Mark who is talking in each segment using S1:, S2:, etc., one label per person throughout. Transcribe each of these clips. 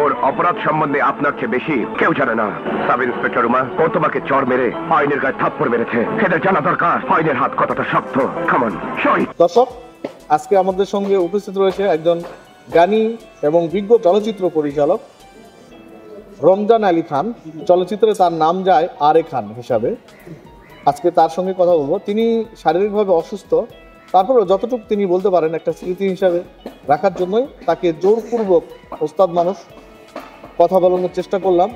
S1: ওর অপরাধ সম্বন্ধে আপনার চেয়ে বেশি কেউ জানে না। সাব ইন্সপেক্টর রুমা, ও তোমাকে চড় মেরে আইনের গায়ে থাপ্পড় মেরেছে। এদের জানা দরকার আইনের হাত কতটা শক্ত। কামন শহীদ।
S2: দর্শক, আজকে আমাদের সঙ্গে উপস্থিত রয়েছে একজন জ্ঞানী এবং বিজ্ঞ চলচ্চিত্র পরিচালক রমজান আলী খান। চলচ্চিত্রে তার নাম যায় আরে খান হিসাবে। আজকে তার সঙ্গে কথা বলবো। তিনি শারীরিকভাবে অসুস্থ, তারপরেও যতটুকু তিনি বলতে পারেন একটা স্মৃতি হিসাবে রাখার জন্যই তাকে জোরপূর্বক ওস্তাদ মানুষ কথা বলানোর চেষ্টা করলাম।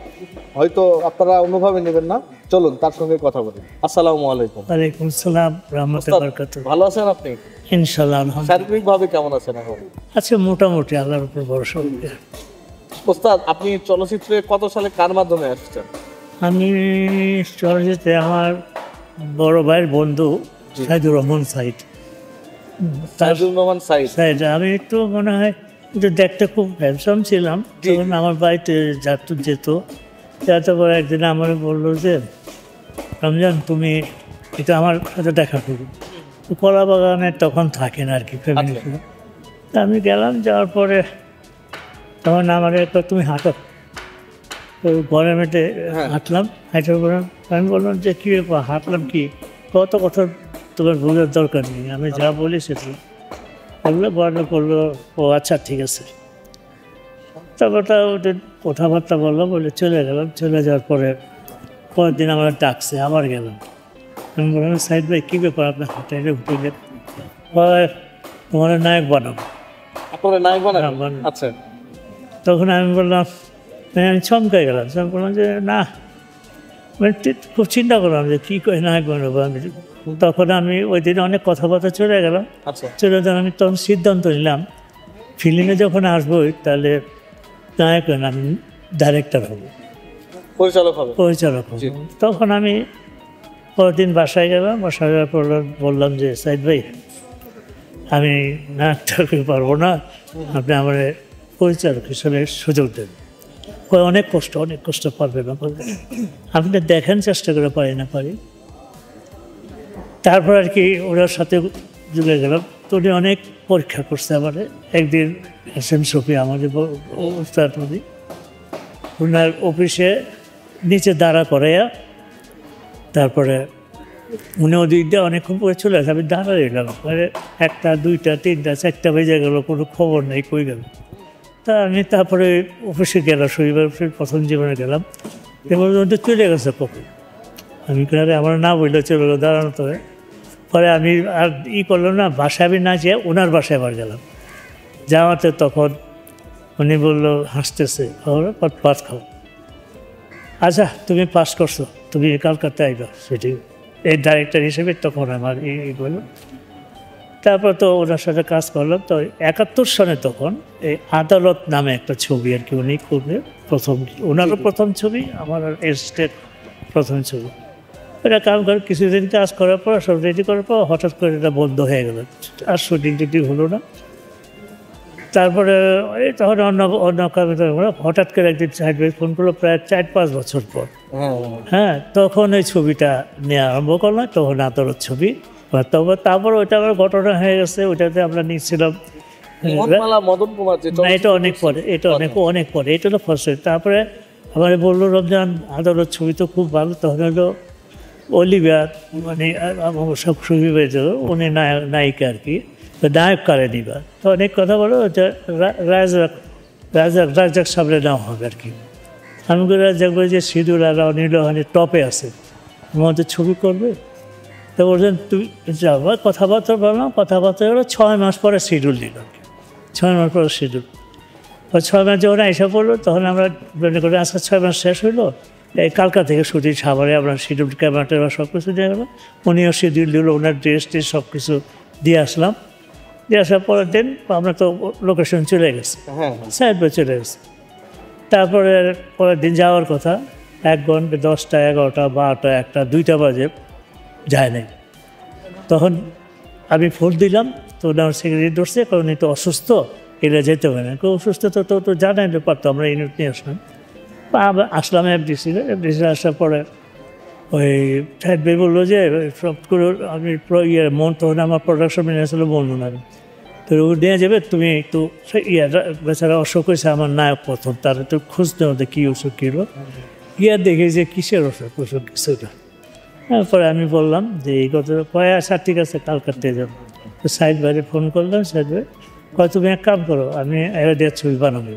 S2: হয়তো আপনারা অন্যভাবে নেবেন না, চলুন তার সঙ্গে কথা বলি। আসসালামু আলাইকুম।
S3: ওয়ালাইকুম আসসালাম রাহমাতুল্লাহি ওয়া বারাকাতুহু।
S2: ভালো আছেন আপনি?
S3: ইনশাআল্লাহ আলহামদুলিল্লাহ।
S2: শারীরিকভাবে কেমন আছেন এখন?
S3: আচ্ছা, মোটামুটি আল্লাহর উপর ভরসা।
S2: ওস্তাদ, আপনি চলচ্চিত্রে কত সালে কার মাধ্যমে আসছেন?
S3: আমি চলচ্চিত্রে আমার বড় ভাইয়ের বন্ধু সাইদুর রহমান সাইদ।
S2: সাইদুর রহমান সাইদ।
S3: আমি একটু মনে হয় একটু দেখতে খুব হ্যান্ডসাম ছিলাম, তখন আমার বাড়িতে যেত। যাতে করে একদিন আমার বললো যে, রমজান তুমি এটা আমার সাথে দেখা করো। কলা বাগানে তখন থাকেন আর কি ফ্যামিলি। আমি গেলাম, যাওয়ার পরে তখন আমার একটা তুমি হাঁটো, ঘরের মেটে হাঁটলাম। হাঁটার পরে আমি বললাম যে কী ব্যাপার হাঁটলাম, কি কত কথা তোমার বোঝার দরকার নেই, আমি যা বলি সেটা বললো। বর্ণনা করলো, ও আচ্ছা ঠিক আছে। তারপরটা ওদের কথাবার্তা বললো, বলে চলে গেলাম। চলে যাওয়ার পরে পরের দিন আমার ডাকছে, আবার গেলাম। আমি বললাম সাইদ ভাই কী ব্যাপার আপনার হাঁটে উঠে গেল, তোমার নায়ক বানাবো।
S2: আপনার নায়ক বানাবো? আচ্ছা।
S3: তখন আমি বললাম, আমি চমকাই গেলাম। বললাম যে না, মানে খুব চিন্তা করলাম যে কী করে নায়ক বানাবো আমি। তখন আমি ওই দিন অনেক কথাবার্তা চলে গেলাম। চলে যান, আমি তখন সিদ্ধান্ত নিলাম ফিল্মে যখন আসবোই তাহলে নায়ক না, আমি ডাইরেক্টর হব, পরিচালক হব। তখন আমি পরের দিন বাসায় গেলাম। বাসায় যাওয়ার পর বললাম যে সাইদ ভাই আমি নায়কটাকে পারবো না, আপনি আমার পরিচালক হিসেবে সুযোগ দেন। অনেক কষ্ট পারবে না, আপনি দেখেন চেষ্টা করে পারি না পারি। তারপর আর কি ওনার সাথে জুড়ে গেলাম। তো উনি অনেক পরীক্ষা করছে আমার। একদিন এসএম শফি আমাদের উস্তাদি ওনার অফিসে নিচে দাঁড়া করাইয়া, তারপরে উনি ওদিক দিয়ে অনেকক্ষণ পরে চলে আসে। আমি দাঁড়া রইলাম, মানে 1টা 2টা 3টা 4টা বেজে গেল, কোনো খবর নেই কই গেল। তা আমি তারপরে অফিসে গেলাম, শনিবার প্রথম জীবনে গেলাম। এবার চলে গেছে কখন, আমি কিনারে আমার না বললে চলে গেলো, দাঁড়ানো তো। পরে আমি আর করলাম না, বাসায় আমি না যেয়ে ওনার বাসায় আবার গেলাম। যাওয়াতে তখন উনি বললো, হাসতেছে, পাস খাও। আচ্ছা তুমি পাস করছো, তুমি কলকাতায় আইবা, সেটি এই ডাইরেক্টর হিসেবে তখন আমার এই বললো। তারপর তো ওনার সাথে কাজ করলাম। তো 71 সনে তখন এই আদালত নামে একটা ছবি আর কি উনি করবে, প্রথম ওনারও প্রথম ছবি, আমার এস্টেট প্রথম ছবি। এটা কাম করে কিছুদিন কাজ করার পর, সব রেডি করার পর হঠাৎ করে এটা বন্ধ হয়ে গেল, আর শুটিং টিটিং হলো না। তারপরে তখন অন্য কামে হঠাৎ করে একদিন সাইড বাই ফোন করলো, প্রায় 4-5 বছর পর। হ্যাঁ, তখন ওই ছবিটা নেওয়া আরম্ভ করলাম, তখন আদালত ছবি। তারপর ওইটা আবার ঘটনা হয়ে গেছে, ওইটাতে আমরা নিচ্ছিলাম। এটা অনেক পরে, এটা অনেক পরে, এটা তো ফার্স্ট। তারপরে আমার বললো, রমজান আদালত ছবি তো খুব ভালো। তখন হলো অলিভিয়া, মানে সব ছবি পেয়েছে, উনি নায়িকা আর কি, নায়ক কারে নিবা। তো অনেক কথা বলো, রাজাক সামনে নেওয়া হবে আর কি। আমি রাজাক বলি যে সিঁদুর আর অনিল ওখানে টপে আছে, আমাদের ছবি করবে। তো বলছেন তুই যাবার কথাবার্তা বললাম, কথাবার্তা হলো 6 মাস পরে শিডিউল দিল আর কি। 6 মাস পরে শিডিউল। 6 মাস যখন এসে পড়লো, তখন আমরা মনে করি আজকে 6 মাস শেষ হইলো, এই কালকা থেকে শুটিং সাভারে আমরা শিডিউল ক্যামেরা ট্যামেরা সব কিছু দিয়ে গেলাম। উনিও শিডিউল দিল, ওনার ড্রেস টেস সব কিছু দিয়ে আসলাম। দিয়ে আসার পরের দিন আমরা তো লোকেশন চলে গেছি, সাইড বাই চলে গেছি। তারপরে পরের দিন যাওয়ার কথা, 1 ঘন্টা 10টা 11টা 12টা 1টা 2টা বাজে, যায় নাই। তখন আমি ফোন দিলাম, তো আমার সেক্রেটারি ধরছে, কারণ এই তো অসুস্থ, এরা যেতে পারে না। অসুস্থ তো জানাই পারতো, আমরা ইউনিট নিয়ে আসলাম। আসলাম এফডিসি আসার পরে ওই সাইড ভাই বললো যে সবগুলো আমি মন, তখন আমার প্রোডাকশন ম্যানেজার ছিল মনমোহন। তো ও নিয়ে যাবে, তুমি একটু বেচারা অসুখ হয়েছে আমার নায়ক প্রথম, তার একটু খোঁজ নেওয়া কী ওষুধ কিনলো, গিয়া দেখে যে কিসের ওষুধ কিছু না। তারপরে আমি বললাম যে এই কথা কয়, আচ্ছা ঠিক আছে কালকাতে যাবো। তো সাইড বাইরে ফোন করলাম, সাইড বাইরে কয় তুমি এক কাম করো, আমি দিয়ে ছবি বানাবো।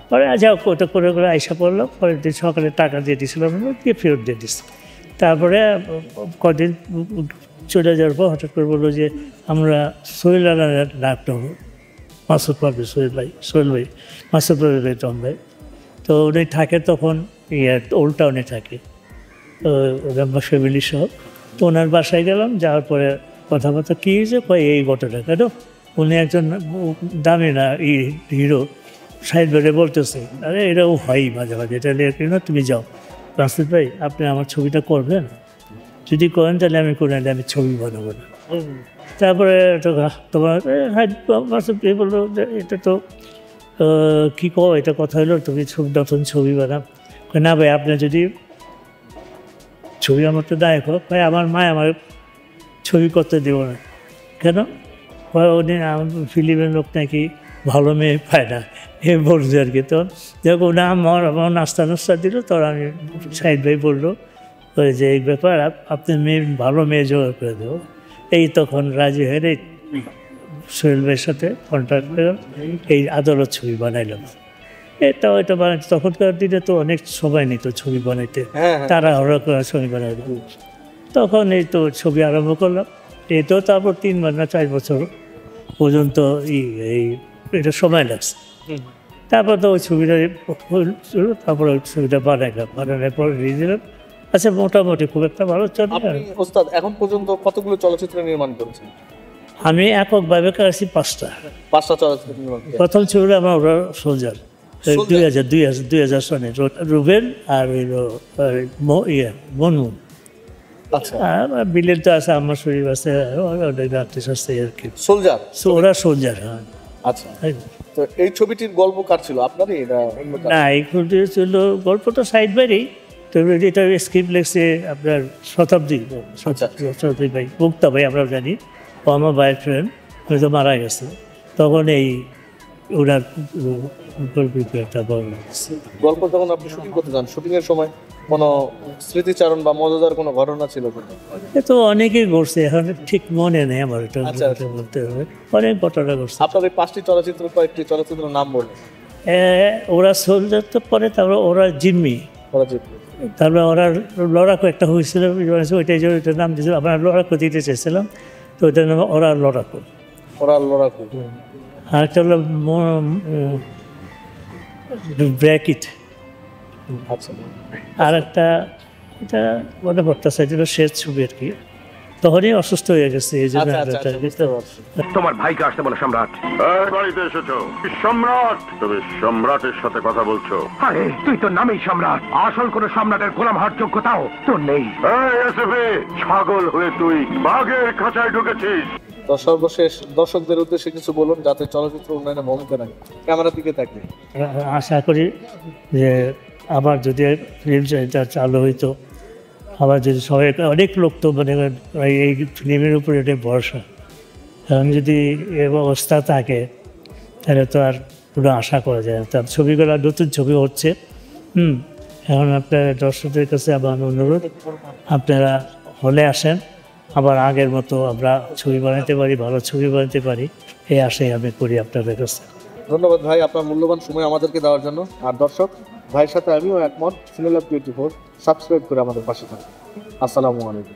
S3: পরে যাও ওটা করে করে আইসা পড়লাম, পরের দিন সকালে টাকা দিয়ে দিয়েছিলাম, দিয়ে ফেরত দিয়ে দিচ্ছি। তারপরে কদিন চলে যাওয়ার পর হঠাৎ করে বললো যে আমরা সোহেল রানার নাটক মাসুদ পারবে, সোহেল ভাই মাসুদ পারবে বেতন ভাই। তো উনি থাকে তখন ওল্ড টাউনে থাকে, তো ওরা ফ্যামিলি সহ। তো ওনার বাসায় গেলাম, যাওয়ার পরে কথাবার্তা কী হয়েছে, কয় এই ঘটনা কেন, উনি একজন দামি না হিরো, সাইড বেড়ে বলতেছে আরে এটাও হয় মাঝে মাঝে, এটা কেন তুমি যাও মাসুদ ভাই আপনি আমার ছবিটা করবেন, যদি করেন তাহলে আমি করে আমি ছবি বানাবো না। তারপরে তোমার মাসুদ ভাই বললো এটা তো কী কো, এটা কথা হলো তুমি নতুন ছবি বানাও। না ভাই আপনি যদি ছবি আমার তো দায় হোক ভাই, আমার মা আমার ছবি করতে দেবো না। কেন? উনি আমার ফিল্মের লোক নাকি ভালো মেয়ে পায় না, এ বলছে আর কি। তো দেখো না আমার নাস্তা দিল, তখন আমি সাইড ভাই বললো যে এই ব্যাপার আপনি ভালো মেয়ে জোগাড় করে দেবো। এই তখন রাজি হয়ে সোহেল ভাইয়ের সাথে কন্ট্যাক্ট করলাম, এই আদালত ছবি বানাইলাম। এটা ওইটা বানাইতে তখনকার দিনে তো অনেক সময় নিত ছবি বানাইতে, তারা হরা করে ছবি বানাইল। তখন এই তো ছবি আরম্ভ করলাম, এই তো তারপর 3 বা 4 বছর পর্যন্ত এটা সময় লাগছে। তারপর তো ওই ছবিটা তারপর ওই ছবিটা বানানোর পর রিলিজ দিলাম। আচ্ছা মোটামুটি খুব একটা ভালো চলে।
S2: ওস্তাদ এখন পর্যন্ত কতগুলো চলচ্চিত্র নির্মাণ করেছেন?
S3: আমি এককভাবে করেছি 5টা
S2: চলচ্চিত্র নির্মাণ।
S3: প্রথম ছবিটা আমার ওরা সোলজার 2000 সনে, রুবেল আর মনমুন।
S2: আচ্ছা,
S3: আর বিলেন তো আছে, আমার শরীর আছে, অনেক আর্টিস্ট আছে আর কি।
S2: সোলজার,
S3: ওরা সোলজার। হ্যাঁ
S2: আচ্ছা। তো এই ছবিটির গল্প কার ছিল, আপনারই?
S3: না, এই ছবিটি ছিল গল্পটা সাইড বাইরেই, তবে এটা স্ক্রিপ্ট লিখছে আপনার শতাব্দী ভাই, মুক্তা ভাই আমরা জানি, ও আমার ভাইয়ের ফ্রেন্ড, হয়তো মারা গেছে। তখন এই ওনার একটা
S2: গল্প যখন আপনি শুটিং করতে যান, শুটিংয়ের সময় কোনো স্মৃতিচারণ বা মজাদার কোনো ঘটনা ছিল?
S3: এ তো অনেকেই ঘটছে, এখন ঠিক মনে নেই আমার, এটা বলতে হবে, অনেক ঘটনা ঘটছে।
S2: আপনার এই 5টি চলচ্চিত্র, কয়েকটি চলচ্চিত্রের নাম বলুন।
S3: ওরা সোলজার তো পরে, তারপরে ওরা জিম্মি, তারপরে ওরা লড়াকু একটা হয়েছিল, ওইটাই যে ওইটার নাম দিয়েছিল, আমরা লড়াকু দিতে চেয়েছিলাম, তো ওইটার নাম ওরা লড়াকু। আর একটা হলো ব্র্যাকেট।
S2: আচ্ছা।
S3: আর একটা এটা মনে পড়তেছে, এটা শেষ ছবি আর কি, তখনই অসুস্থ হয়ে গেছে এই জন্য।
S1: তোমার ভাইকে আসতে বলো সম্রাট।
S4: বাড়িতে এসেছো সম্রাট, তবে সম্রাটের সাথে কথা বলছো?
S1: আরে তুই তো নামেই সম্রাট, আসল কোন সম্রাটের গোলাম হওয়ার যোগ্যতাও তোর নেই।
S4: ছাগল হয়ে তুই বাঘের খাঁচায় ঢুকেছিস।
S2: তো সর্বশেষ দর্শকদের উদ্দেশ্যে কিছু বলুন, যাতে চলচ্চিত্র উন্নয়নে ভূমিকা রাখে। ক্যামেরার দিকে থাকবে।
S3: আশা করি যে আবার যদি ফিল্ম চালু হইতো, আবার যদি সবাই, অনেক লোক তো মানে এই ফিল্মের উপরে এটাই ভরসা, এখন যদি এ অবস্থা থাকে তাহলে তো আর পুরো আশা করা যায় না। তার ছবিগুলো নতুন ছবি হচ্ছে, এখন আপনার দর্শকদের কাছে আমার অনুরোধ, আপনারা হলে আসেন, আবার আগের মতো আমরা ছবি বানাতে পারি, ভালো ছবি বানাতে পারি, এই আশাই আমি করি আপনাদের কাছে।
S2: ধন্যবাদ ভাই আপনার মূল্যবান সময় আমাদেরকে দেওয়ার জন্য। আর দর্শক ভাইয়ের সাথে আমিও একমত। সিনেলাভ 24 সাবস্ক্রাইব করে আমাদের পাশে থাকুন। আসসালামু আলাইকুম।